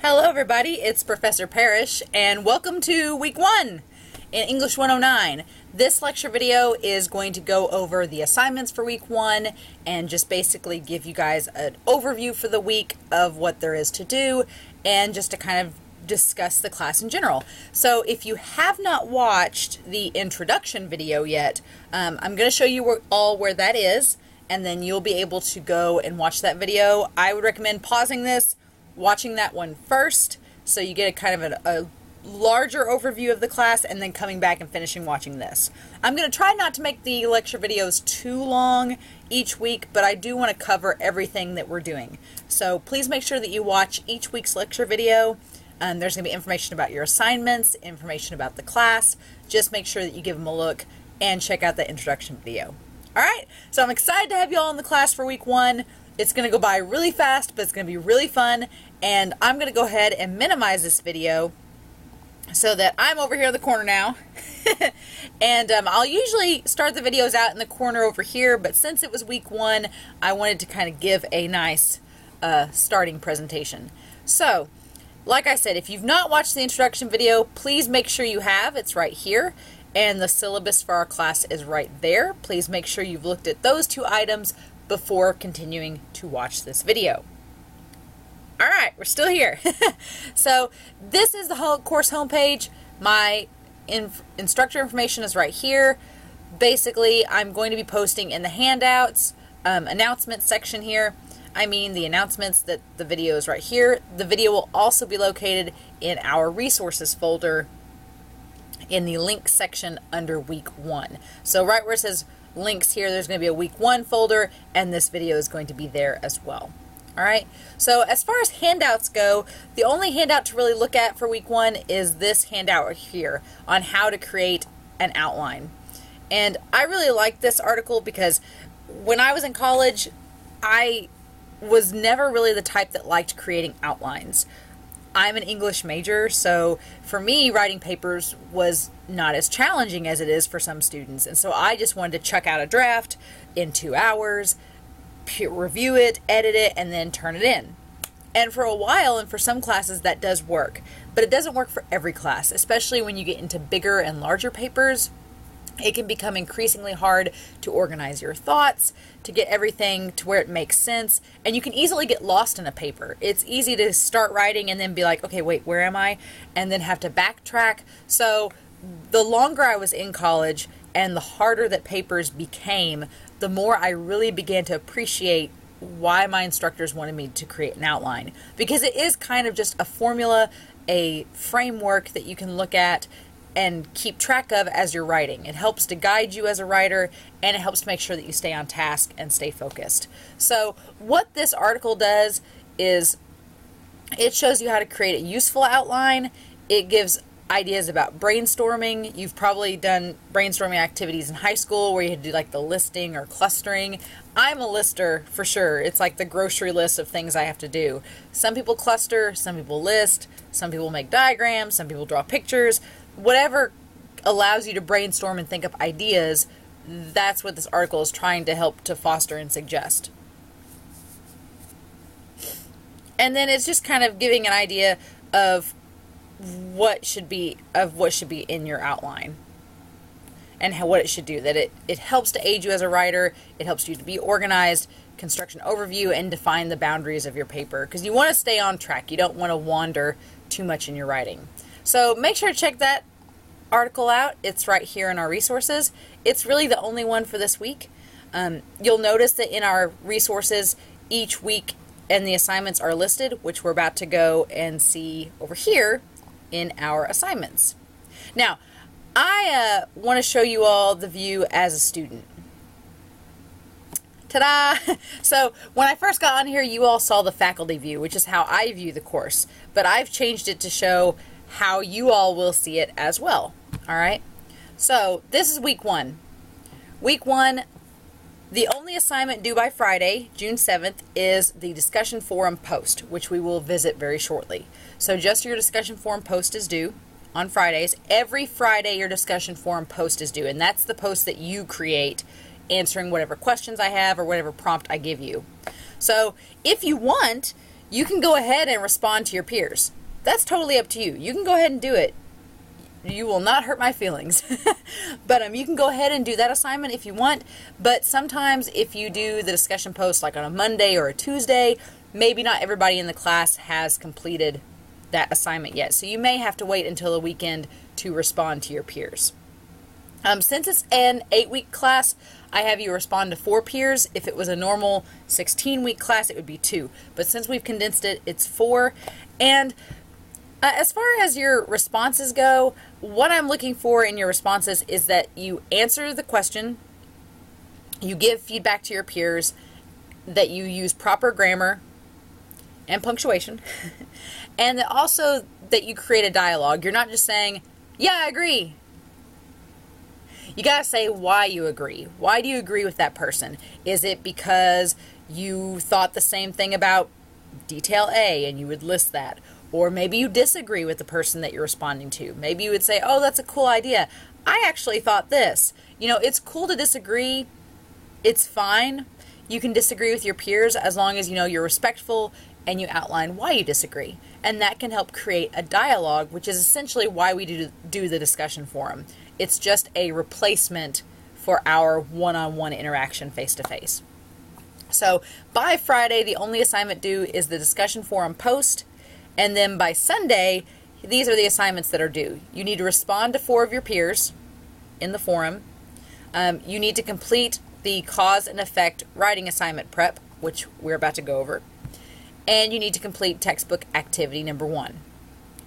Hello everybody, it's Professor Parish and welcome to week 1 in English 109. This lecture video is going to go over the assignments for week 1 and just basically give you guys an overview for the week of what there is to do and just to kind of discuss the class in general. So if you have not watched the introduction video yet, I'm going to show you all where that is, and then you'll be able to go and watch that video. I would recommend pausing this, watching that one first, so you get a kind of a larger overview of the class, and then coming back and finishing watching this. I'm going to try not to make the lecture videos too long each week, but I do want to cover everything that we're doing. So please make sure that you watch each week's lecture video. There's going to be information about your assignments, information about the class. Just make sure that you give them a look and check out the introduction video. Alright, so I'm excited to have you all in the class for week 1. It's going to go by really fast, but it's going to be really fun. And I'm going to go ahead and minimize this video so that I'm over here in the corner now. And I'll usually start the videos out in the corner over here, but since it was week 1, I wanted to kind of give a nice starting presentation. So, like I said, if you've not watched the introduction video, please make sure you have. It's right here. And the syllabus for our class is right there. Please make sure you've looked at those 2 items before continuing to watch this video. Alright, we're still here. So this is the whole course homepage. My instructor information is right here. Basically, I'm going to be posting in the handouts, announcements section here. I mean the announcements that the video is right here. The video will also be located in our resources folder in the links section under week 1. So right where it says links here, there's going to be a week 1 folder, and this video is going to be there as well. Alright, so as far as handouts go, the only handout to really look at for week 1 is this handout right here on how to create an outline. And I really like this article because when I was in college, I was never really the type that liked creating outlines. I'm an English major, so for me, writing papers was not as challenging as it is for some students. And so I just wanted to chuck out a draft in 2 hours, review it, edit it, and then turn it in. And for a while, and for some classes, that does work. But it doesn't work for every class, especially when you get into bigger and larger papers. It can become increasingly hard to organize your thoughts, to get everything to where it makes sense, and you can easily get lost in a paper. It's easy to start writing and then be like, okay, wait, where am I? And then have to backtrack. So the longer I was in college and the harder that papers became, the more I really began to appreciate why my instructors wanted me to create an outline. Because it is kind of just a formula, a framework that you can look at and keep track of as you're writing. It helps to guide you as a writer, and it helps to make sure that you stay on task and stay focused. So what this article does is it shows you how to create a useful outline. It gives ideas about brainstorming. You've probably done brainstorming activities in high school where you had to do like the listing or clustering. I'm a lister for sure. It's like the grocery list of things I have to do. Some people cluster, some people list, some people make diagrams, some people draw pictures. Whatever allows you to brainstorm and think up ideas, that's what this article is trying to help to foster and suggest. And then it's just kind of giving an idea of what should be in your outline and what it should do. That it helps to aid you as a writer, it helps you to be organized, construction overview, and define the boundaries of your paper, because you want to stay on track. You don't want to wander too much in your writing. So make sure to check that article out. It's right here in our resources. It's really the only one for this week. You'll notice that in our resources each week and the assignments are listed, which we're about to go and see over here in our assignments. Now, I want to show you all the view as a student. Ta-da! So when I first got on here, you all saw the faculty view, which is how I view the course, but I've changed it to show how you all will see it as well. Alright? So this is week 1. Week 1, the only assignment due by Friday, June 7th, is the discussion forum post, which we will visit very shortly. So just your discussion forum post is due on Fridays. Every Friday your discussion forum post is due, and that's the post that you create answering whatever questions I have or whatever prompt I give you. So if you want, you can go ahead and respond to your peers. That's totally up to you. You can go ahead and do it. You will not hurt my feelings. But you can go ahead and do that assignment if you want. But sometimes if you do the discussion post like on a Monday or a Tuesday, maybe not everybody in the class has completed that assignment yet. So you may have to wait until the weekend to respond to your peers. Since it's an 8-week class, I have you respond to 4 peers. If it was a normal 16-week class, it would be 2. But since we've condensed it, it's 4. And as far as your responses go, what I'm looking for in your responses is that you answer the question, you give feedback to your peers, that you use proper grammar and punctuation, and that also that you create a dialogue. You're not just saying, yeah, I agree. You got to say why you agree. Why do you agree with that person? Is it because you thought the same thing about detail A and you would list that? Or maybe you disagree with the person that you're responding to. Maybe you would say, oh, that's a cool idea. I actually thought this. You know, it's cool to disagree. It's fine. You can disagree with your peers as long as you know you're respectful and you outline why you disagree. And that can help create a dialogue, which is essentially why we do the discussion forum. It's just a replacement for our one-on-one interaction face-to-face. So by Friday, the only assignment due is the discussion forum post. And then by Sunday, these are the assignments that are due. You need to respond to 4 of your peers in the forum. You need to complete the cause and effect writing assignment prep, which we're about to go over. And you need to complete textbook activity number 1.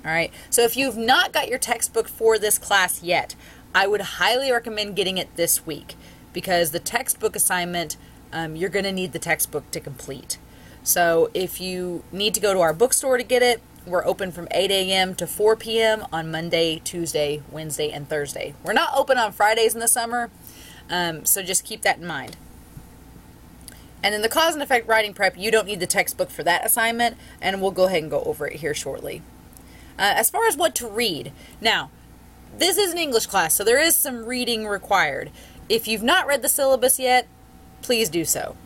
All right. So if you've not got your textbook for this class yet, I would highly recommend getting it this week, because the textbook assignment, you're going to need the textbook to complete. So if you need to go to our bookstore to get it, we're open from 8 a.m. to 4 p.m. on Monday, Tuesday, Wednesday, and Thursday. We're not open on Fridays in the summer, so just keep that in mind. And then the cause and effect writing prep, you don't need the textbook for that assignment, and we'll go ahead and go over it here shortly. As far as what to read, now, this is an English class, so there is some reading required. If you've not read the syllabus yet, please do so.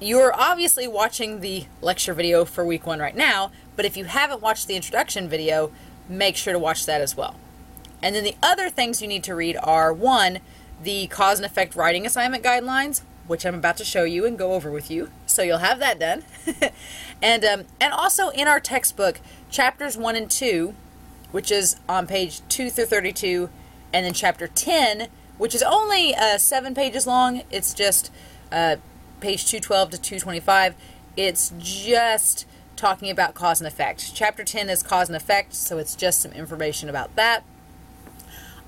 You're obviously watching the lecture video for week 1 right now, but if you haven't watched the introduction video, make sure to watch that as well. And then the other things you need to read are, 1, the cause and effect writing assignment guidelines, which I'm about to show you and go over with you, so you'll have that done. And also in our textbook, chapters 1 and 2, which is on page 2 through 32, and then chapter 10, which is only 7 pages long. It's just page 212 to 225. It's just talking about cause and effect. Chapter 10 is cause and effect, so it's just some information about that.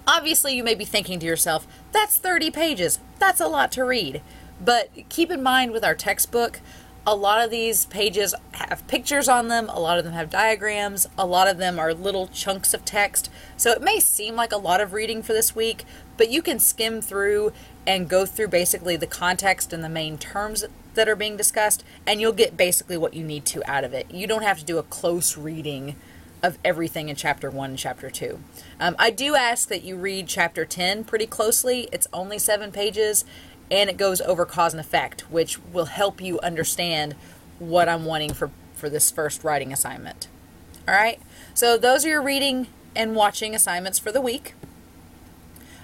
Obviously, you may be thinking to yourself, that's 30 pages. That's a lot to read. But keep in mind with our textbook, a lot of these pages have pictures on them, a lot of them have diagrams, a lot of them are little chunks of text. So it may seem like a lot of reading for this week, but you can skim through and go through basically the context and the main terms that are being discussed, and you'll get basically what you need to out of it. You don't have to do a close reading of everything in chapter 1 and chapter 2. I do ask that you read chapter 10 pretty closely. It's only 7 pages, and it goes over cause and effect, which will help you understand what I'm wanting for this first writing assignment. All right, so those are your reading and watching assignments for the week.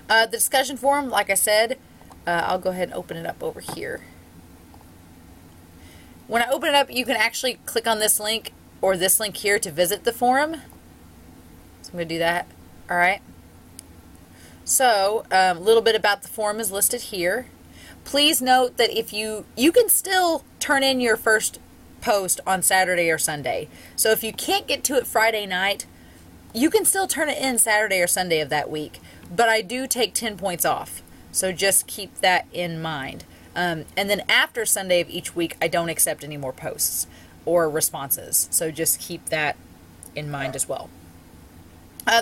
The discussion forum, like I said, I'll go ahead and open it up over here. When I open it up, you can actually click on this link or this link here to visit the forum. So I'm going to do that. All right. So a little bit about the forum is listed here. Please note that if you can still turn in your first post on Saturday or Sunday. So if you can't get to it Friday night, you can still turn it in Saturday or Sunday of that week. But I do take 10 points off. So just keep that in mind. And then after Sunday of each week, I don't accept any more posts or responses. So just keep that in mind as well.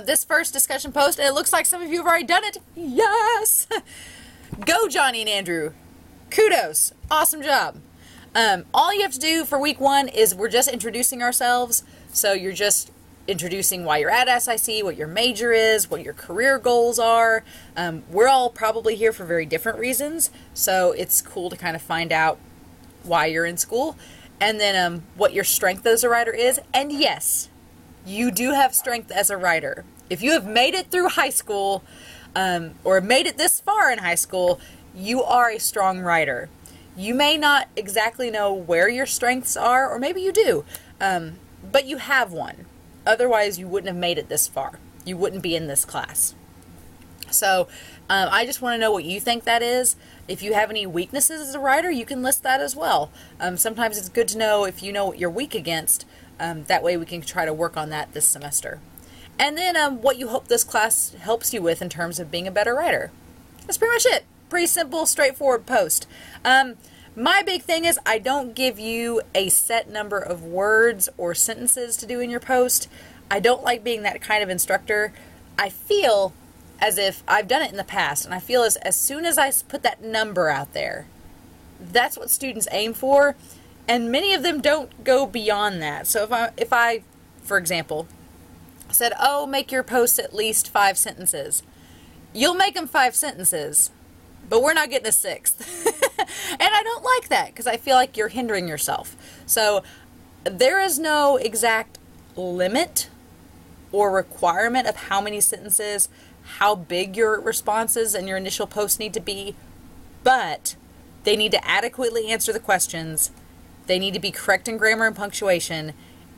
This first discussion post, and it looks like some of you have already done it. Yes! Go, Johnny and Andrew. Kudos. Awesome job. All you have to do for week 1 is we're just introducing ourselves. So you're just introducing why you're at SIC, what your major is, what your career goals are. We're all probably here for very different reasons, so it's cool to kind of find out why you're in school. and then what your strength as a writer is. And yes, you do have strength as a writer. If you have made it through high school, or made it this far in high school, you are a strong writer. You may not exactly know where your strengths are, or maybe you do, but you have one. Otherwise, you wouldn't have made it this far. You wouldn't be in this class. So I just want to know what you think that is. If you have any weaknesses as a writer, you can list that as well. Sometimes it's good to know if you know what you're weak against. That way we can try to work on that this semester. And then what you hope this class helps you with in terms of being a better writer. That's pretty much it. Pretty simple, straightforward post. My big thing is I don't give you a set number of words or sentences to do in your post. I don't like being that kind of instructor. I feel as if I've done it in the past, and I feel as soon as I put that number out there, that's what students aim for, and many of them don't go beyond that. So if I, for example, said, oh, make your post at least 5 sentences, you'll make them 5 sentences, but we're not getting a 6th. And I don't like that because I feel like you're hindering yourself. So there is no exact limit or requirement of how many sentences, how big your responses and your initial posts need to be, but they need to adequately answer the questions, they need to be correct in grammar and punctuation,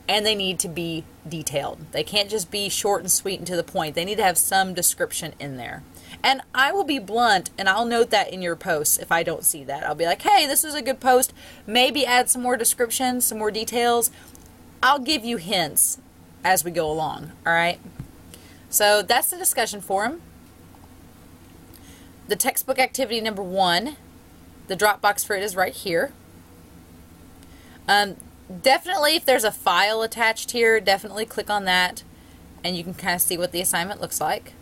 and they need to be detailed. They can't just be short and sweet and to the point. They need to have some description in there. And I will be blunt, and I'll note that in your posts if I don't see that. I'll be like, hey, this is a good post. Maybe add some more description, some more details. I'll give you hints as we go along, all right? So that's the discussion forum. The textbook activity number 1, the Dropbox for it is right here. Definitely, if there's a file attached here, definitely click on that, and you can kind of see what the assignment looks like.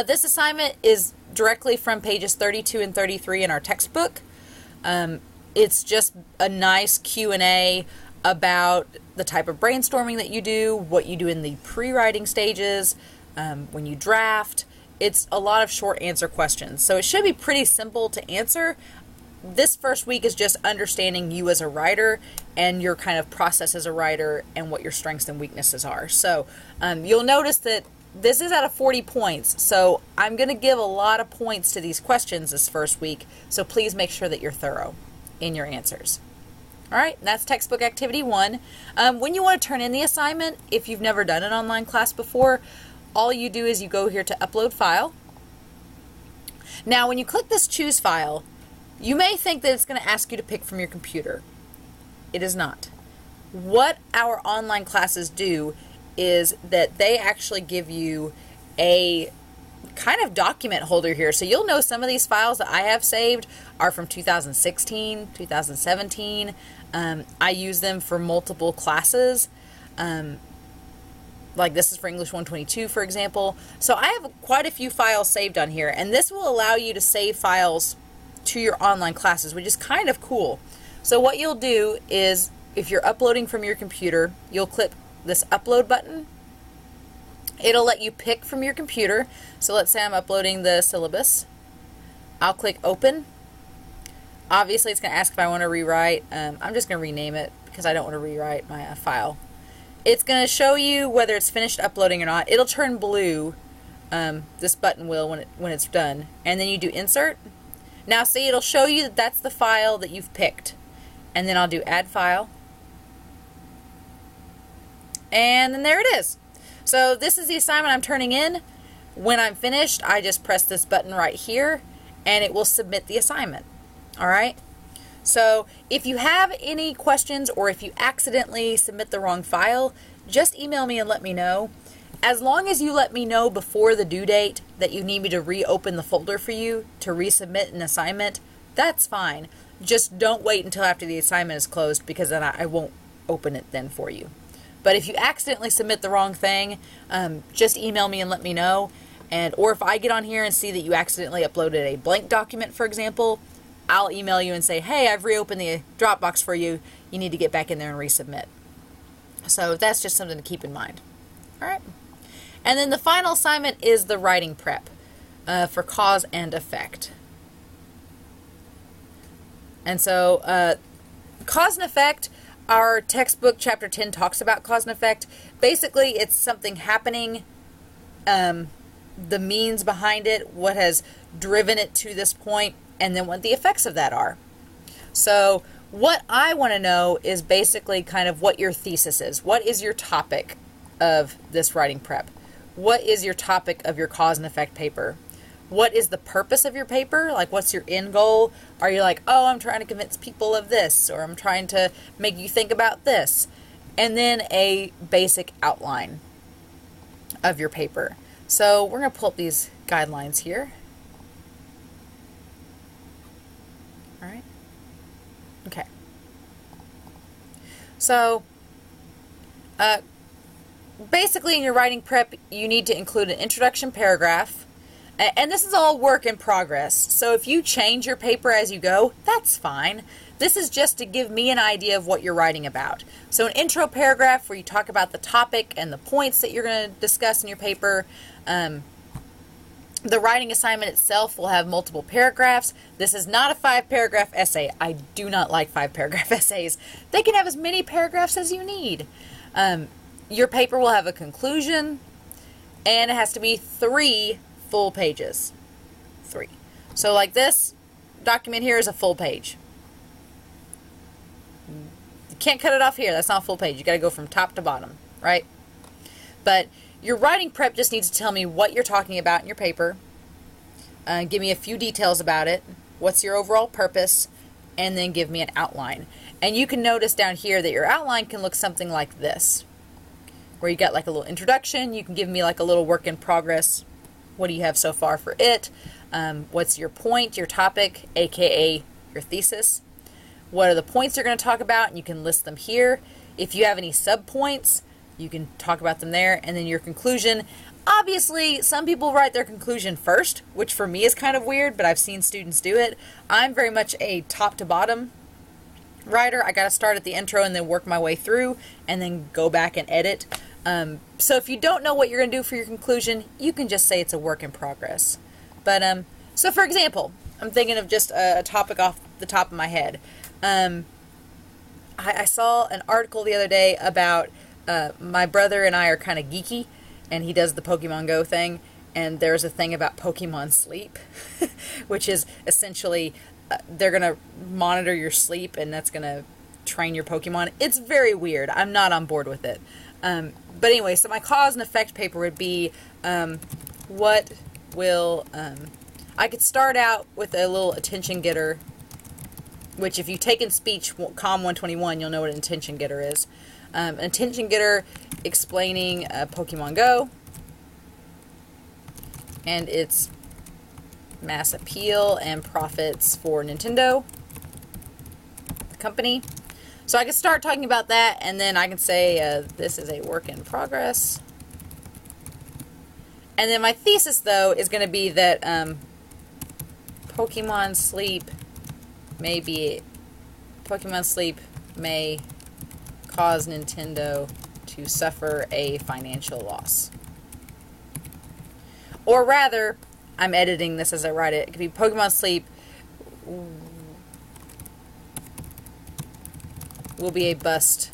This assignment is directly from pages 32 and 33 in our textbook. It's just a nice Q&A about the type of brainstorming that you do, what you do in the pre-writing stages, when you draft. It's a lot of short answer questions. So it should be pretty simple to answer. This first week is just understanding you as a writer and your kind of process as a writer and what your strengths and weaknesses are. So you'll notice that this is out of 40 points. So I'm going to give a lot of points to these questions this first week. So please make sure that you're thorough in your answers. All right, that's textbook activity 1. When you want to turn in the assignment, if you've never done an online class before, all you do is you go here to upload file. Now, when you click this choose file, you may think that it's going to ask you to pick from your computer. It is not. What our online classes do is that they actually give you a kind of document holder here. So you'll know some of these files that I have saved are from 2016, 2017. I use them for multiple classes. Like this is for English 122, for example. So I have quite a few files saved on here, and this will allow you to save files to your online classes, which is kind of cool. So what you'll do is, if you're uploading from your computer, you'll click this upload button. It'll let you pick from your computer. So let's say I'm uploading the syllabus. I'll click open. Obviously it's going to ask if I want to rewrite. I'm just going to rename it because I don't want to rewrite my file. It's going to show you whether it's finished uploading or not. It'll turn blue, this button will, when it's done. And then you do insert. Now see, it'll show you that that's the file that you've picked. And then I'll do add file. And then there it is. So this is the assignment I'm turning in. When I'm finished, I just press this button right here and it will submit the assignment. All right? So if you have any questions or if you accidentally submit the wrong file, just email me and let me know. As long as you let me know before the due date that you need me to reopen the folder for you to resubmit an assignment, that's fine. Just don't wait until after the assignment is closed, because then I won't open it then for you. But if you accidentally submit the wrong thing, just email me and let me know. Or if I get on here and see that you accidentally uploaded a blank document, for example, I'll email you and say, hey, I've reopened the Dropbox for you. You need to get back in there and resubmit. So that's just something to keep in mind. All right. And then the final assignment is the writing prep for cause and effect. And so cause and effect, our textbook chapter 10 talks about cause and effect. Basically, it's something happening, the means behind it, what has driven it to this point, and then what the effects of that are. So what I want to know is basically kind of what your thesis is. What is your topic of this writing prep? What is your topic of your cause and effect paper? What is the purpose of your paper? Like, what's your end goal? Are you like, oh, I'm trying to convince people of this, or I'm trying to make you think about this? And then a basic outline of your paper. So we're going to pull up these guidelines here. All right. Okay. So basically in your writing prep, you need to include an introduction paragraph. And this is all work in progress. So if you change your paper as you go, that's fine. This is just to give me an idea of what you're writing about. So an intro paragraph where you talk about the topic and the points that you're going to discuss in your paper. The writing assignment itself will have multiple paragraphs. This is not a 5-paragraph essay. I do not like 5-paragraph essays. They can have as many paragraphs as you need. Your paper will have a conclusion, and it has to be 3 full pages. 3. So like this document here is a full page. You can't cut it off here. That's not a full page. You got to go from top to bottom, right? But your writing prep just needs to tell me what you're talking about in your paper. Give me a few details about it. What's your overall purpose? And then give me an outline. And you can notice down here that your outline can look something like this, where you got like a little introduction. You can give me like a little work in progress. What do you have so far for it? What's your point, your topic, aka your thesis? What are the points you're going to talk about? And you can list them here. If you have any subpoints, you can talk about them there. And then your conclusion. Obviously, some people write their conclusion first, which for me is kind of weird, but I've seen students do it. I'm very much a top to bottom writer. I got to start at the intro and then work my way through and then go back and edit. So if you don't know what you're going to do for your conclusion, you can just say it's a work in progress. But so for example, I'm thinking of just a topic off the top of my head. I saw an article the other day about my brother and I are kind of geeky, and he does the Pokemon Go thing, and there's a thing about Pokemon sleep, which is essentially they're going to monitor your sleep, and that's going to train your Pokemon. It's very weird. I'm not on board with it. But anyway, so my cause and effect paper would be what will... I could start out with a little attention getter, which if you've taken speech, COM 121, you'll know what an attention getter is. An attention getter explaining Pokemon Go and its mass appeal and profits for Nintendo, the company. So I can start talking about that, and then I can say this is a work in progress. And then my thesis, though, is going to be that Pokemon sleep may cause Nintendo to suffer a financial loss. Or rather, I'm editing this as I write it. It could be Pokemon sleep will be a bust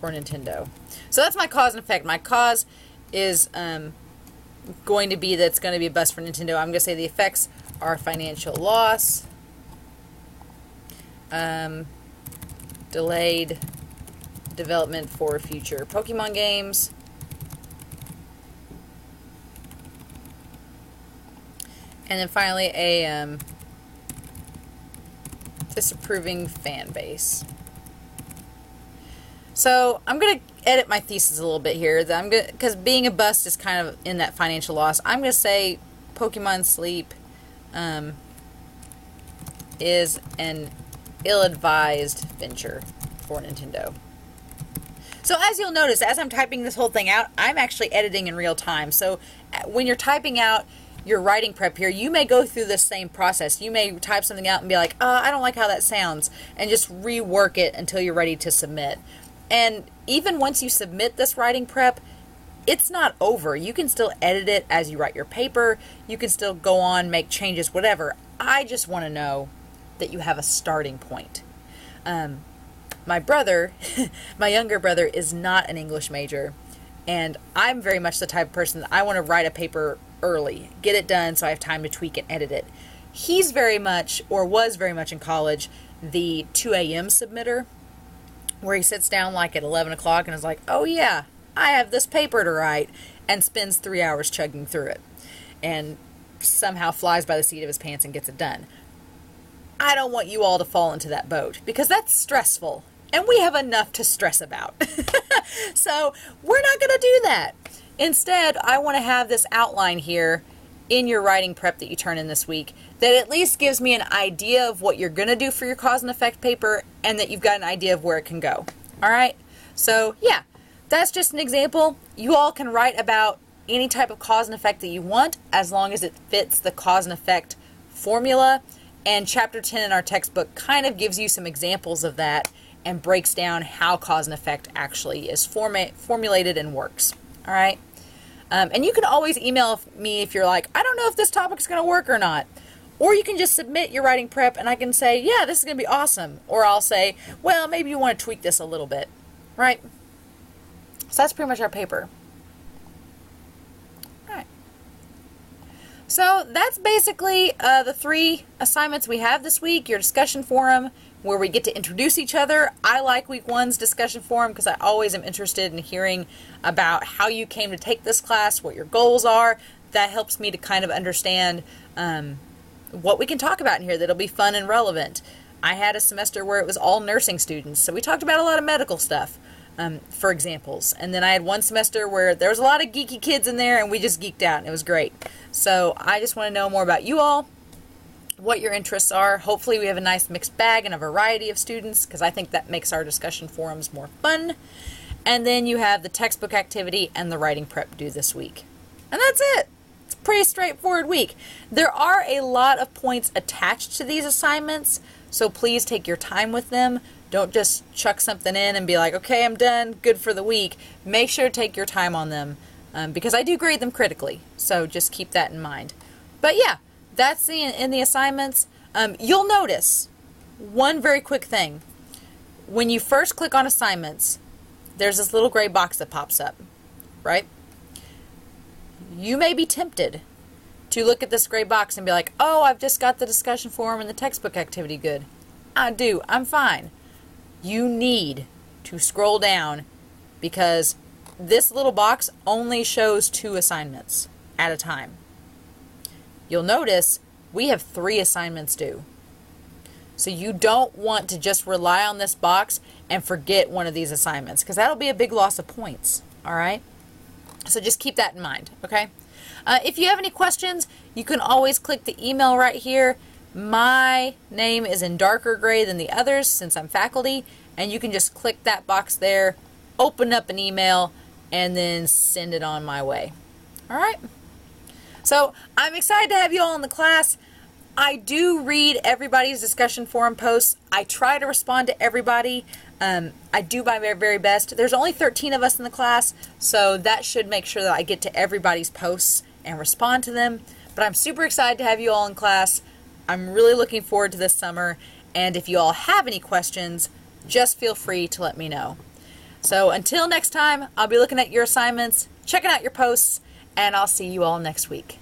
for Nintendo. So that's my cause and effect. My cause is going to be that it's going to be a bust for Nintendo. I'm going to say the effects are financial loss, delayed development for future Pokemon games, and then finally a disapproving fan base. So I'm going to edit my thesis a little bit here. Because being a bust is kind of in that financial loss. I'm going to say Pokemon sleep is an ill-advised venture for Nintendo. So as you'll notice, as I'm typing this whole thing out, I'm actually editing in real time. So when you're typing out your writing prep here, you may go through this same process. You may type something out and be like, I don't like how that sounds, and just rework it until you're ready to submit. And even once you submit this writing prep, it's not over. You can still edit it as you write your paper. You can still go on, make changes, whatever. I just want to know that you have a starting point. My brother, my younger brother, is not an English major, and I'm very much the type of person that I want to write a paper early, get it done so I have time to tweak and edit it. He's very much, or was very much in college, the 2 a.m. submitter, where he sits down like at 11 o'clock and is like, oh yeah, I have this paper to write, and spends 3 hours chugging through it, and somehow flies by the seat of his pants and gets it done. I don't want you all to fall into that boat, because that's stressful, and we have enough to stress about. So we're not going to do that. Instead, I want to have this outline here in your writing prep that you turn in this week that at least gives me an idea of what you're going to do for your cause and effect paper, and that you've got an idea of where it can go. All right? So yeah, that's just an example. You all can write about any type of cause and effect that you want, as long as it fits the cause and effect formula. And chapter 10 in our textbook kind of gives you some examples of that and breaks down how cause and effect actually is formulated and works. All right? And you can always email me if you're like, I don't know if this topic's going to work or not. Or you can just submit your writing prep and I can say, yeah, this is going to be awesome. Or I'll say, well, maybe you want to tweak this a little bit. Right? So that's pretty much our paper. Alright. So that's basically the 3 assignments we have this week. Your discussion forum, where we get to introduce each other. I like week 1's discussion forum because I always am interested in hearing about how you came to take this class, what your goals are. That helps me to kind of understand what we can talk about in here that'll be fun and relevant. I had a semester where it was all nursing students, so we talked about a lot of medical stuff, for examples. And then I had one semester where there was a lot of geeky kids in there and we just geeked out and it was great. So I just want to know more about you all, what your interests are. Hopefully we have a nice mixed bag and a variety of students, because I think that makes our discussion forums more fun. And then you have the textbook activity and the writing prep due this week. And that's it. It's a pretty straightforward week. There are a lot of points attached to these assignments, so please take your time with them. Don't just chuck something in and be like, okay, I'm done, good for the week. Make sure to take your time on them, because I do grade them critically, so just keep that in mind. But yeah, that's in the assignments. You'll notice one very quick thing. When you first click on assignments, there's this little gray box that pops up, right? You may be tempted to look at this gray box and be like, oh, I've just got the discussion forum and the textbook activity good. I'm fine. You need to scroll down, because this little box only shows 2 assignments at a time. You'll notice we have 3 assignments due. So you don't want to just rely on this box and forget one of these assignments, because that'll be a big loss of points. All right? So just keep that in mind, okay? If you have any questions, you can always click the email right here. My name is in darker gray than the others since I'm faculty, and you can just click that box there, open up an email, and then send it on my way. All right? So I'm excited to have you all in the class. I do read everybody's discussion forum posts. I try to respond to everybody. I do my very, very best. There's only 13 of us in the class, so that should make sure that I get to everybody's posts and respond to them. But I'm super excited to have you all in class. I'm really looking forward to this summer, and if you all have any questions, just feel free to let me know. So until next time, I'll be looking at your assignments, checking out your posts, and I'll see you all next week.